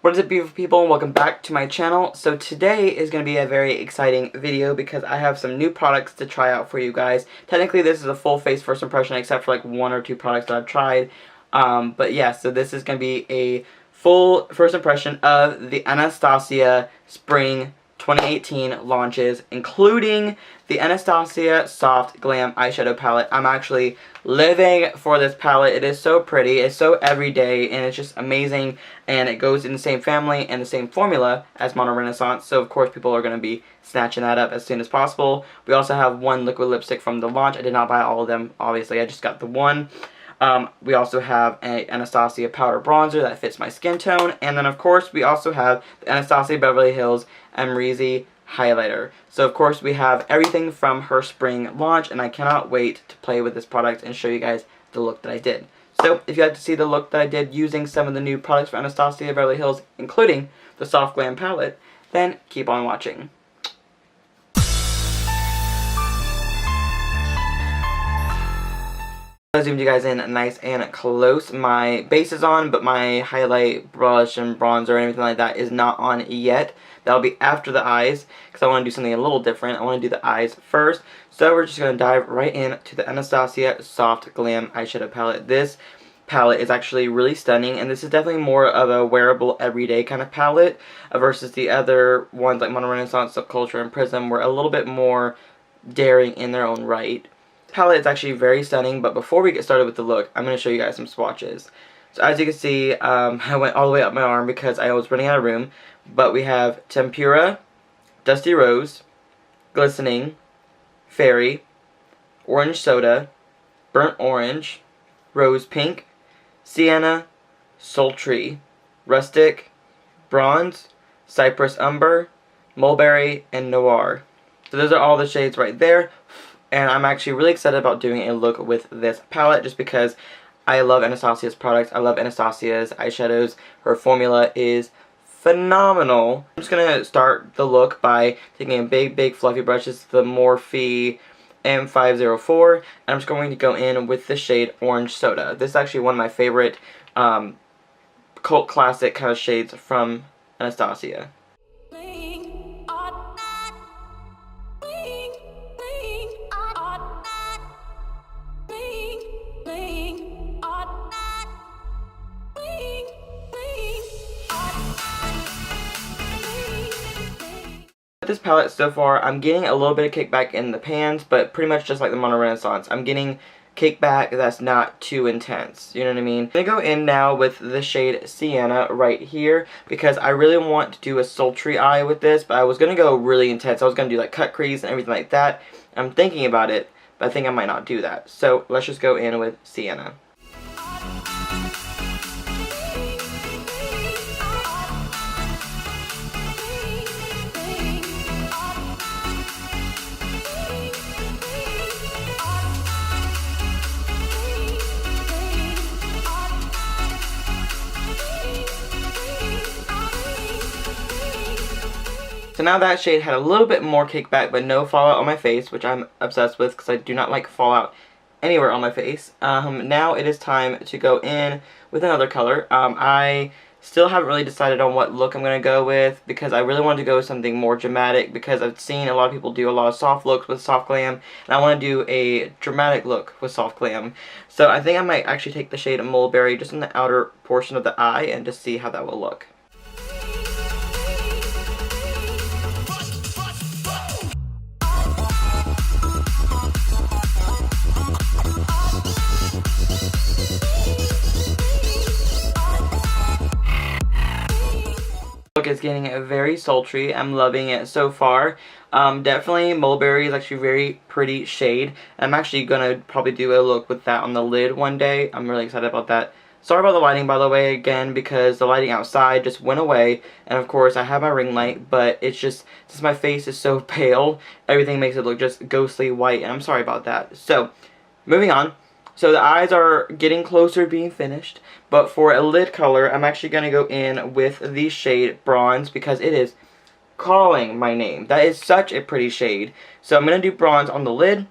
What is up, beautiful people, and welcome back to my channel. So today is going to be a very exciting video because I have some new products to try out for you guys. Technically this is a full face first impression except for like one or two products that I've tried. But yeah, so this is going to be a full first impression of the Anastasia Spring 2018 launches, including the Anastasia Soft Glam Eyeshadow Palette. I'm actually living for this palette. It is so pretty, it's so everyday, and it's just amazing, and it goes in the same family and the same formula as Mono Renaissance, so of course people are going to be snatching that up as soon as possible. We also have one liquid lipstick from the launch. I did not buy all of them, obviously, I just got the one. We also have an Anastasia powder bronzer that fits my skin tone, and then of course we also have the Anastasia Beverly Hills AMREZY highlighter. So of course we have everything from her spring launch, and I cannot wait to play with this product and show you guys the look that I did. So if you'd like to see the look that I did using some of the new products for Anastasia Beverly Hills, including the Soft Glam palette, then keep on watching. I zoomed you guys in nice and close. My base is on, but my highlight brush and bronzer and everything like that is not on yet. That'll be after the eyes, because I want to do something a little different. I want to do the eyes first. So we're just going to dive right into the Anastasia Soft Glam Eyeshadow Palette. This palette is actually really stunning, and this is definitely more of a wearable everyday kind of palette versus the other ones like Mono Renaissance, Subculture, and Prism were a little bit more daring in their own right. This palette is actually very stunning, but before we get started with the look, I'm going to show you guys some swatches. So as you can see, I went all the way up my arm because I was running out of room, but we have Tempura, Dusty Rose, Glistening, Fairy, Orange Soda, Burnt Orange, Rose Pink, Sienna, Sultry, Rustic, Bronze, Cypress Umber, Mulberry, and Noir. So those are all the shades right there. And I'm actually really excited about doing a look with this palette just because I love Anastasia's products. I love Anastasia's eyeshadows. Her formula is phenomenal. I'm just going to start the look by taking a big fluffy brush. This is the Morphe M504. And I'm just going to go in with the shade Orange Soda. This is actually one of my favorite cult classic kind of shades from Anastasia. This palette so far, I'm getting a little bit of kickback in the pans, but pretty much just like the Mono Renaissance. I'm getting kickback that's not too intense, you know what I mean? I'm going to go in now with the shade Sienna right here because I really want to do a sultry eye with this, but I was going to go really intense. I was going to do like cut crease and everything like that. I'm thinking about it, but I think I might not do that. So let's just go in with Sienna. So now that shade had a little bit more kickback, but no fallout on my face, which I'm obsessed with because I do not like fallout anywhere on my face. Now it is time to go in with another color. I still haven't really decided on what look I'm going to go with because I really want to go with something more dramatic because I've seen a lot of people do a lot of soft looks with Soft Glam, and I want to do a dramatic look with Soft Glam. So I think I might actually take the shade Mulberry just in the outer portion of the eye and just see how that will look. Look is getting very sultry. I'm loving it so far. Definitely Mulberry is actually a very pretty shade. I'm actually gonna probably do a look with that on the lid one day. I'm really excited about that. Sorry about the lighting, by the way, again, because the lighting outside just went away, and of course I have my ring light, but it's just, since my face is so pale, everything makes it look just ghostly white, and I'm sorry about that. So, moving on. So the eyes are getting closer to being finished, but for a lid color, I'm actually going to go in with the shade Bronze because it is calling my name. That is such a pretty shade. So I'm going to do Bronze on the lid,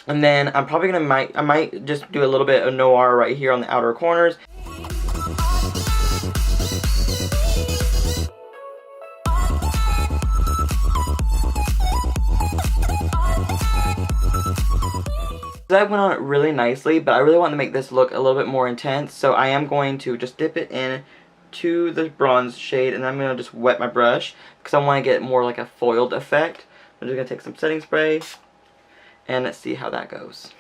and then I'm probably going to, I might just do a little bit of Noir right here on the outer corners. That went on really nicely, but I really want to make this look a little bit more intense, so I am going to just dip it in to the bronze shade, and I'm going to just wet my brush because I want to get more like a foiled effect. I'm just going to take some setting spray and let's see how that goes.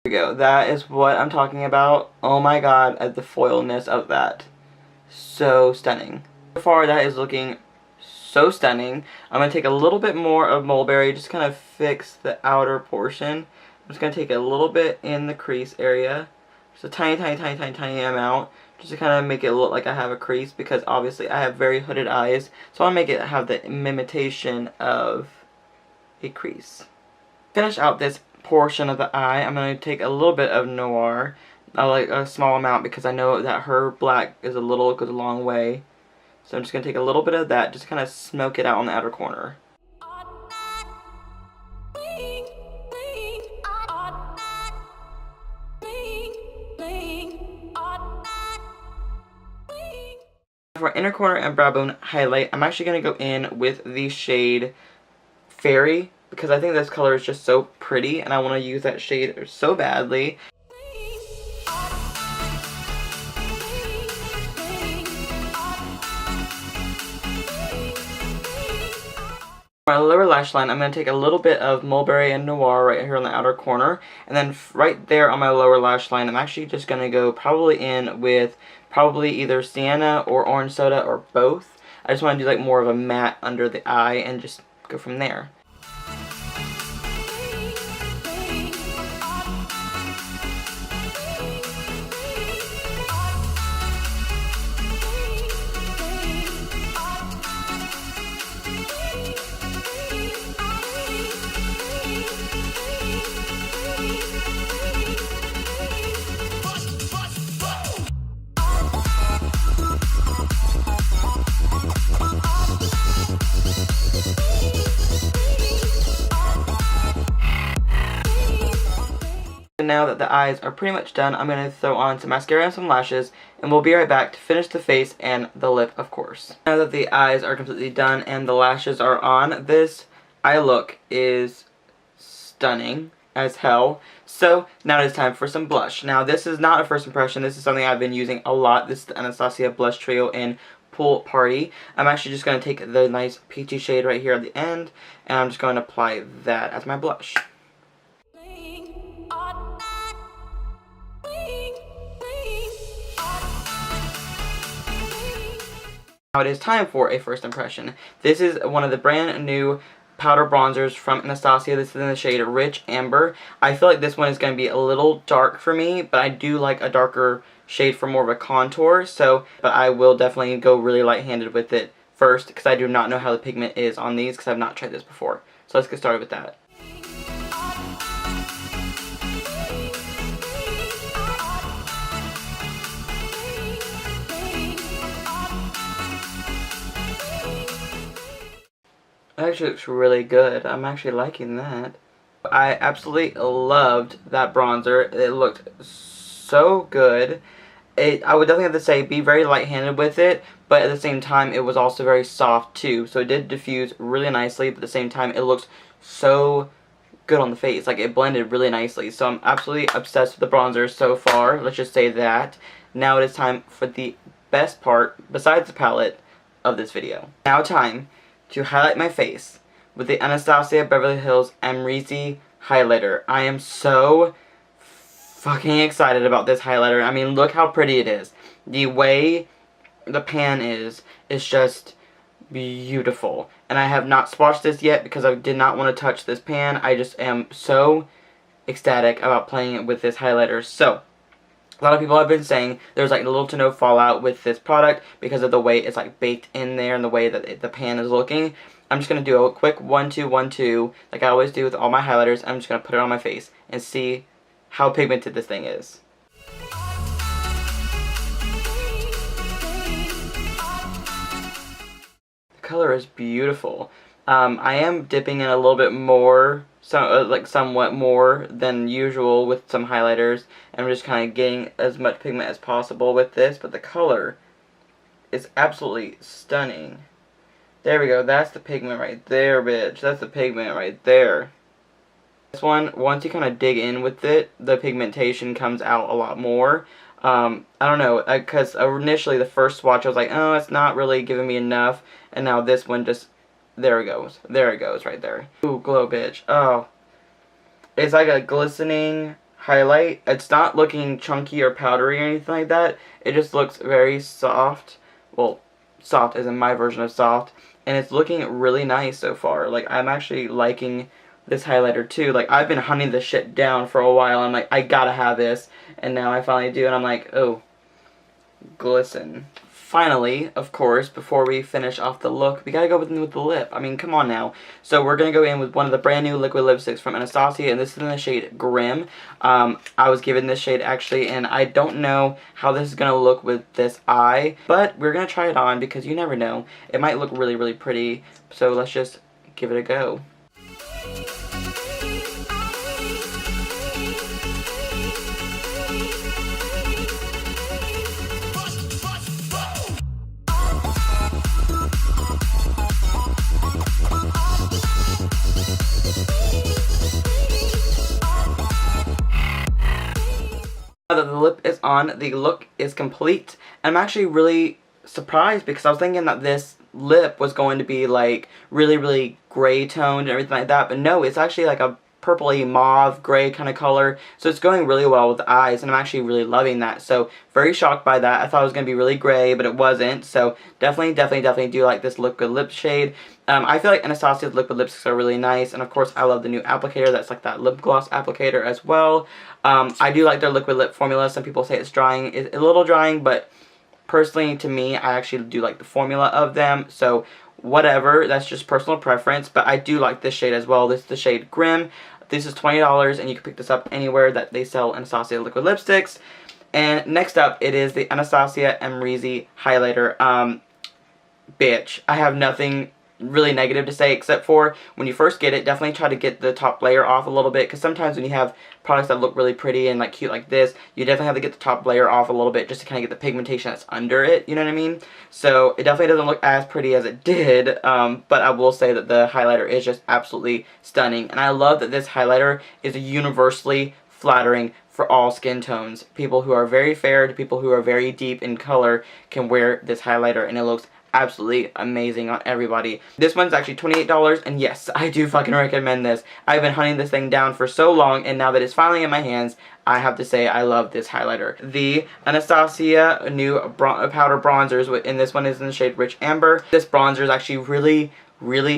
There we go. That is what I'm talking about. Oh my god, at the foilness of that. So stunning. So far that is looking so stunning. I'm going to take a little bit more of mulberry, just kind of fix the outer portion. I'm just going to take a little bit in the crease area. Just a tiny amount. Just to kind of make it look like I have a crease, because obviously I have very hooded eyes. So I want to make it have the imitation of a crease. Finish out this portion of the eye. I'm going to take a little bit of noir. Like a small amount, because I know that her black is goes a long way. So I'm just going to take a little bit of that, just kind of smoke it out on the outer corner. For inner corner and brow bone highlight, I'm actually going to go in with the shade Fairy, because I think this color is just so pretty and I want to use that shade so badly. For my lower lash line, I'm going to take a little bit of mulberry and noir right here on the outer corner, and then right there on my lower lash line, I'm actually just going to go probably in with either sienna or orange soda or both. I just want to do like more of a matte under the eye and just go from there. Now that the eyes are pretty much done, I'm going to throw on some mascara and some lashes, and we'll be right back to finish the face and the lip, of course. Now that the eyes are completely done and the lashes are on, this eye look is stunning as hell. So now it is time for some blush. Now this is not a first impression, this is something I've been using a lot. This is the Anastasia blush trio in Pool Party. I'm actually just going to take the nice peachy shade right here at the end, and I'm just going to apply that as my blush. Now it is time for a first impression. This is one of the brand new powder bronzers from Anastasia. This is in the shade Rich Amber. I feel like this one is going to be a little dark for me, but I do like a darker shade for more of a contour. But I will definitely go really light-handed with it first, because I do not know how the pigment is on these, because I've not tried this before. So let's get started with that. It actually looks really good. I'm actually liking that. I absolutely loved that bronzer. It looked so good. I would definitely have to say be very light-handed with it, but at the same time it was also very soft too. So it did diffuse really nicely, but at the same time it looks so good on the face. Like, it blended really nicely. So I'm absolutely obsessed with the bronzer so far. Let's just say that. Now it is time for the best part, besides the palette, of this video. Now time to highlight my face with the Anastasia Beverly Hills AMREZY highlighter. I am so fucking excited about this highlighter. I mean, look how pretty it is. The way the pan is just beautiful. And I have not swatched this yet because I did not want to touch this pan. I just am so ecstatic about playing with this highlighter. So, a lot of people have been saying there's like little to no fallout with this product because of the way it's like baked in there and the way that the pan is looking. I'm just going to do a quick 1-2, 1-2 like I always do with all my highlighters. I'm just going to put it on my face and see how pigmented this thing is. The color is beautiful. I am dipping in a little bit more like somewhat more than usual with some highlighters. And I'm just kind of getting as much pigment as possible with this, but the color is absolutely stunning. There we go, that's the pigment right there, bitch. That's the pigment right there. This one, once you kind of dig in with it, the pigmentation comes out a lot more. I don't know, because initially the first swatch I was like, oh, it's not really giving me enough, and now this one just, there it goes right there. Ooh, glow, bitch. Oh, it's like a glistening highlight. It's not looking chunky or powdery or anything like that. It just looks very soft. Well, soft as in my version of soft, and it's looking really nice so far. Like, I'm actually liking this highlighter too. Like, I've been hunting this shit down for a while. I'm like, I gotta have this, and now I finally do, and I'm like, oh, glisten. Finally, of course, before we finish off the look, we gotta go with the lip. I mean, come on now. So we're gonna go in with one of the brand new liquid lipsticks from Anastasia, and this is in the shade Glam. I was given this shade actually, and I don't know how this is gonna look with this eye, but we're gonna try it on because you never know. It might look really, really pretty. So let's just give it a go. Now that the lip is on, the look is complete. And I'm actually really surprised because I was thinking that this lip was going to be like really, really gray toned and everything like that. But no, it's actually like a purpley mauve gray kind of color. So it's going really well with the eyes, and I'm actually really loving that. So very shocked by that. I thought it was going to be really gray, but it wasn't. So definitely do like this liquid lip shade. I feel like Anastasia's liquid lipsticks are really nice, and of course I love the new applicator that's like that lip gloss applicator as well. I do like their liquid lip formula. Some people say it's drying. It's a little drying, but personally to me, I actually do like the formula of them. So whatever, that's just personal preference, but I do like this shade as well. This is the shade Grim. This is $20, and you can pick this up anywhere that they sell Anastasia liquid lipsticks. And next up, it is the Anastasia AMREZY highlighter. Bitch, I have nothing really negative to say except for when you first get it, definitely try to get the top layer off a little bit, because sometimes when you have products that look really pretty and like cute like this, you definitely have to get the top layer off a little bit just to kind of get the pigmentation that's under it, you know what I mean? So it definitely doesn't look as pretty as it did, but I will say that the highlighter is just absolutely stunning, and I love that this highlighter is universally flattering for all skin tones. People who are very fair to people who are very deep in color can wear this highlighter, and it looks absolutely amazing on everybody. This one's actually $28, and yes, I do fucking recommend this. I've been hunting this thing down for so long, and now that it's finally in my hands, I have to say I love this highlighter. The Anastasia new powder bronzers, and this one is in the shade Rich Amber. This bronzer is actually really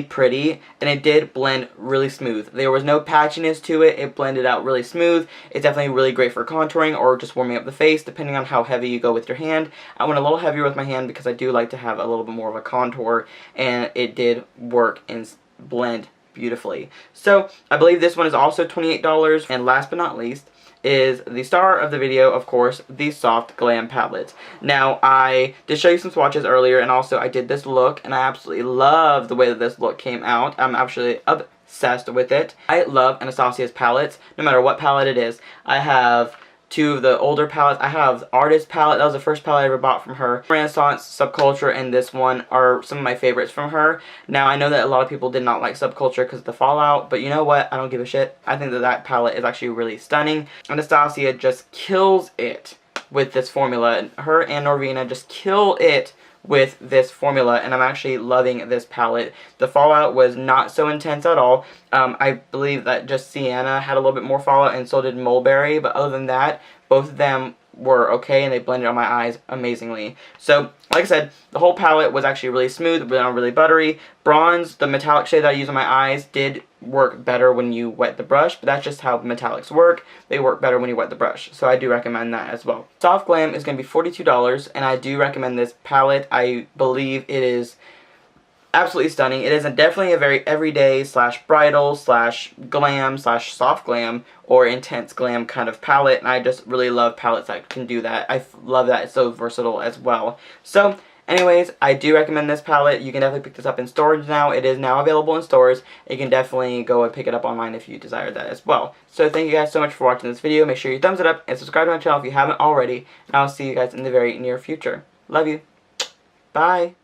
pretty, and it did blend really smooth. There was no patchiness to it. It blended out really smooth. It's definitely really great for contouring or just warming up the face, depending on how heavy you go with your hand. I went a little heavier with my hand because I do like to have a little bit more of a contour, and it did work and blend beautifully. So I believe this one is also $28, and last but not least is the star of the video, of course, the Soft Glam palette. Now, I did show you some swatches earlier, and also I did this look, and I absolutely love the way that this look came out. I'm actually obsessed with it. I love Anastasia's palettes, no matter what palette it is. I have two of the older palettes. I have the Artist palette. That was the first palette I ever bought from her. Renaissance, Subculture, and this one are some of my favorites from her. Now, I know that a lot of people did not like Subculture because of the fallout, but you know what? I don't give a shit. I think that that palette is actually really stunning. Anastasia just kills it with this formula. Her and Norvina just kill it with this formula, and I'm actually loving this palette. The fallout was not so intense at all. I believe that just Sienna had a little bit more fallout, and so did Mulberry, but other than that, both of them were okay, and they blended on my eyes amazingly. So, like I said, the whole palette was actually really smooth, but really buttery. Bronze, the metallic shade that I use on my eyes, did work better when you wet the brush, but that's just how metallics work. They work better when you wet the brush, so I do recommend that as well. Soft Glam is going to be $42, and I do recommend this palette. I believe it is absolutely stunning. It is definitely a very everyday / bridal / glam / soft glam or intense glam kind of palette, and I just really love palettes that can do that. I love that it's so versatile as well. So Anyways, I do recommend this palette. You can definitely pick this up in stores now. It is now available in stores. You can definitely go and pick it up online if you desire that as well. So thank you guys so much for watching this video. Make sure you thumbs it up and subscribe to my channel if you haven't already. And I'll see you guys in the very near future. Love you. Bye.